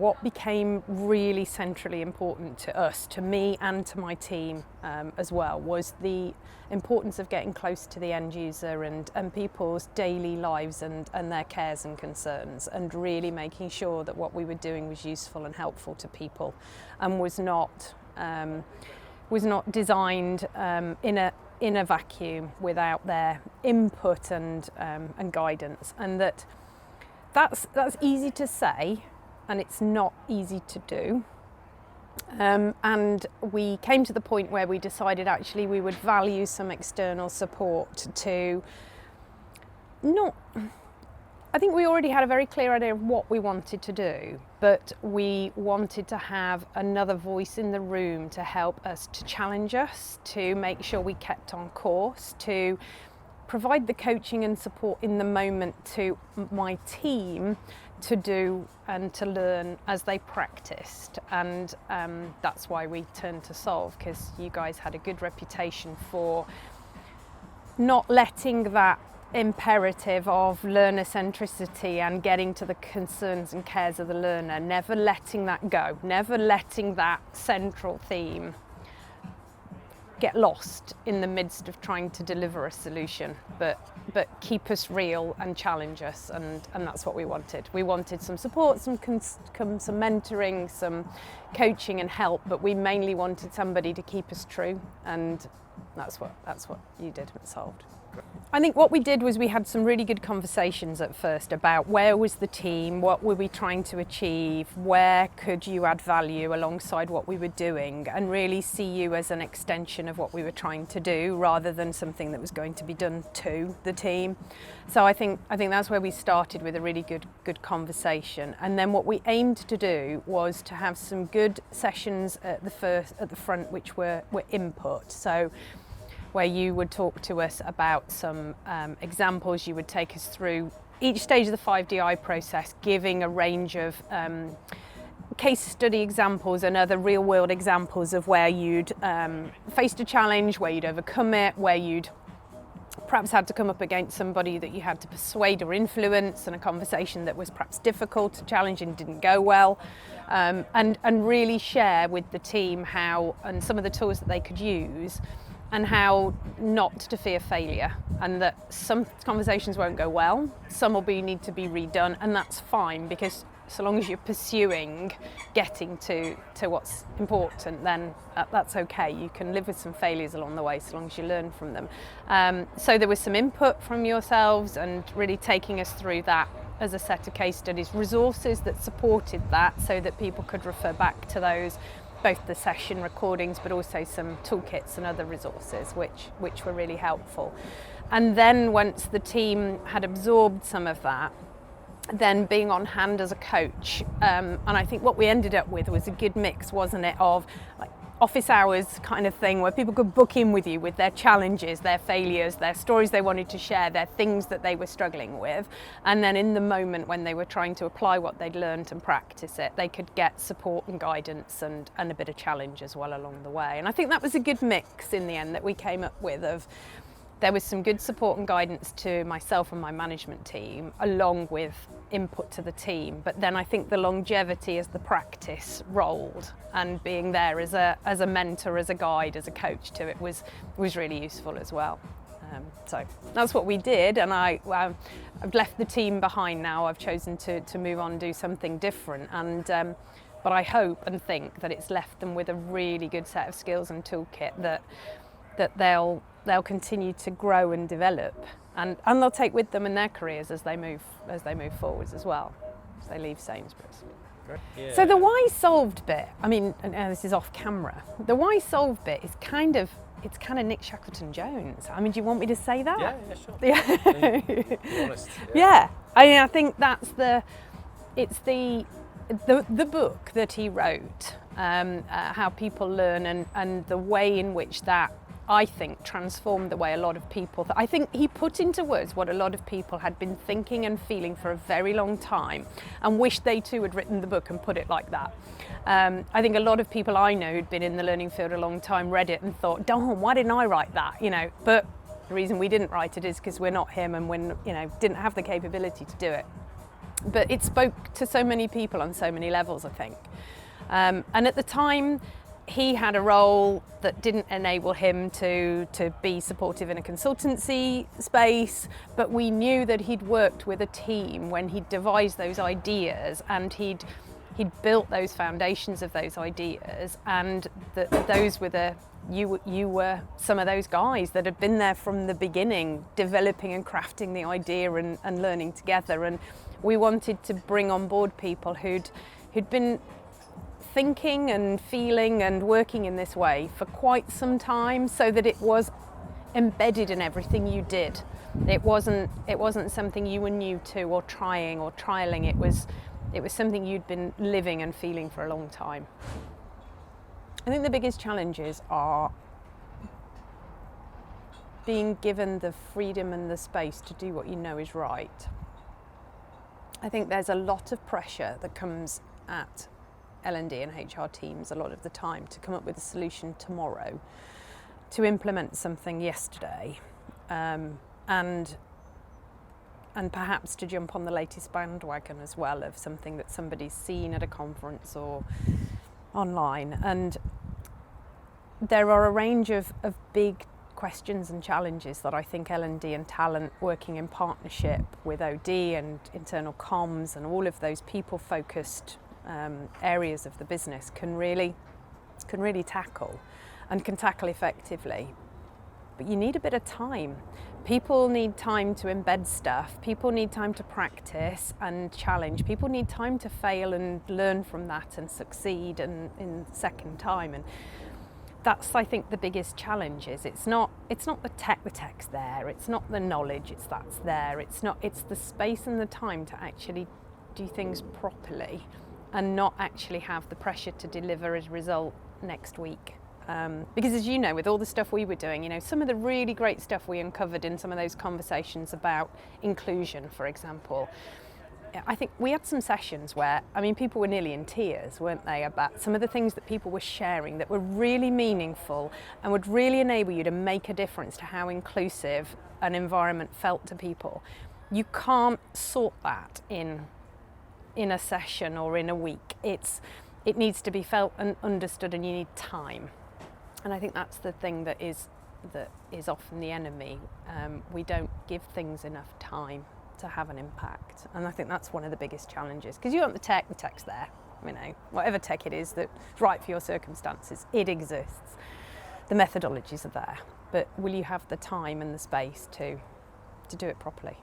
what became really centrally important to us, to me and to my team as well, was the importance of getting close to the end user and people's daily lives and their cares and concerns, and really making sure that what we were doing was useful and helpful to people and was not designed in a vacuum without their input and guidance. And that's easy to say, and it's not easy to do. And we came to the point where we decided actually we would value some external support to I think we already had a very clear idea of what we wanted to do, but we wanted to have another voice in the room to help us, to challenge us, to make sure we kept on course, to provide the coaching and support in the moment to my team to do and to learn as they practiced. And that's why we turned to Solve, because you guys had a good reputation for not letting that imperative of learner centricity and getting to the concerns and cares of the learner, never letting that go, never letting that central theme get lost in the midst of trying to deliver a solution, but keep us real and challenge us, and that's what we wanted. We wanted some support, some mentoring, some coaching and help, but we mainly wanted somebody to keep us true, and that's what you did at Solved. I think what we did was we had some really good conversations at first about where was the team, what were we trying to achieve, where could you add value alongside what we were doing, and really see you as an extension of what we were trying to do rather than something that was going to be done to the team. So I think that's where we started, with a really good conversation. And then what we aimed to do was to have some good sessions at the front, which were input. So where you would talk to us about some examples, you would take us through each stage of the 5DI process, giving a range of case study examples and other real world examples of where you'd faced a challenge, where you'd overcome it, where you'd perhaps had to come up against somebody that you had to persuade or influence, and a conversation that was perhaps difficult, challenging, didn't go well, and really share with the team how, and some of the tools that they could use, and how not to fear failure, and that some conversations won't go well, some will need to be redone, and that's fine, because so long as you're pursuing getting to what's important, then that's okay. You can live with some failures along the way so long as you learn from them. So there was some input from yourselves, and really taking us through that as a set of case studies, resources that supported that so that people could refer back to those, both the session recordings but also some toolkits and other resources which were really helpful. And then once the team had absorbed some of that, then being on hand as a coach, and I think what we ended up with was a good mix, wasn't it, of like office hours kind of thing, where people could book in with you with their challenges, their failures, their stories they wanted to share, their things that they were struggling with, and then in the moment when they were trying to apply what they'd learned and practice it, they could get support and guidance and a bit of challenge as well along the way. And I think that was a good mix in the end that we came up with. Of there was some good support and guidance to myself and my management team, along with input to the team. But then I think the longevity as the practice rolled, and being there as a mentor, as a guide, as a coach to it was really useful as well. So that's what we did, and I've left the team behind now. I've chosen to move on and do something different, and but I hope and think that it's left them with a really good set of skills and toolkit that they'll continue to grow and develop, and they'll take with them in their careers as they move forwards as well, as they leave Sainsbury's. Yeah. So the why solved bit, I mean, and this is off camera, the why solved bit is kind of Nick Shackleton-Jones. I mean, do you want me to say that? Yeah, sure. Yeah. Be honest. Yeah. I mean, I think that's the book that he wrote, How People Learn, and the way in which that, I think, transformed the way a lot of people, I think he put into words what a lot of people had been thinking and feeling for a very long time, and wished they too had written the book and put it like that. I think a lot of people I know who'd been in the learning field a long time read it and thought, darn, why didn't I write that? But the reason we didn't write it is because we're not him, and didn't have the capability to do it. But it spoke to so many people on so many levels, I think. And at the time, he had a role that didn't enable him to be supportive in a consultancy space, but we knew that he'd worked with a team when he'd devised those ideas, and he'd built those foundations of those ideas, and that those were you were some of those guys that had been there from the beginning, developing and crafting the idea and learning together. And we wanted to bring on board people who'd been thinking and feeling and working in this way for quite some time, so that it was embedded in everything you did. It wasn't something you were new to or trying or trialing. It was something you'd been living and feeling for a long time. I think the biggest challenges are being given the freedom and the space to do what you know is right. I think there's a lot of pressure that comes at L&D and HR teams a lot of the time to come up with a solution tomorrow, to implement something yesterday, and perhaps to jump on the latest bandwagon as well of something that somebody's seen at a conference or online. And there are a range of big questions and challenges that I think L&D and talent, working in partnership with OD and internal comms and all of those people-focused areas of the business can really tackle, and can tackle effectively. But you need a bit of time. People need time to embed stuff. People need time to practice and challenge. People need time to fail and learn from that and succeed in second time. And that's, I think, the biggest challenge. Is it's not the tech. The tech's there. It's not the knowledge. That's there. It's the space and the time to actually do things properly, and not actually have the pressure to deliver a result next week. Because as you know, with all the stuff we were doing, some of the really great stuff we uncovered in some of those conversations about inclusion, for example, I think we had some sessions where, people were nearly in tears, weren't they, about some of the things that people were sharing that were really meaningful and would really enable you to make a difference to how inclusive an environment felt to people. You can't sort that in a session or in a week. It needs to be felt and understood, and you need time. And I think that's the thing that is often the enemy. We don't give things enough time to have an impact, and I think that's one of the biggest challenges. Because you want the tech's there, whatever tech it is that's right for your circumstances, it exists. The methodologies are there, but will you have the time and the space to do it properly?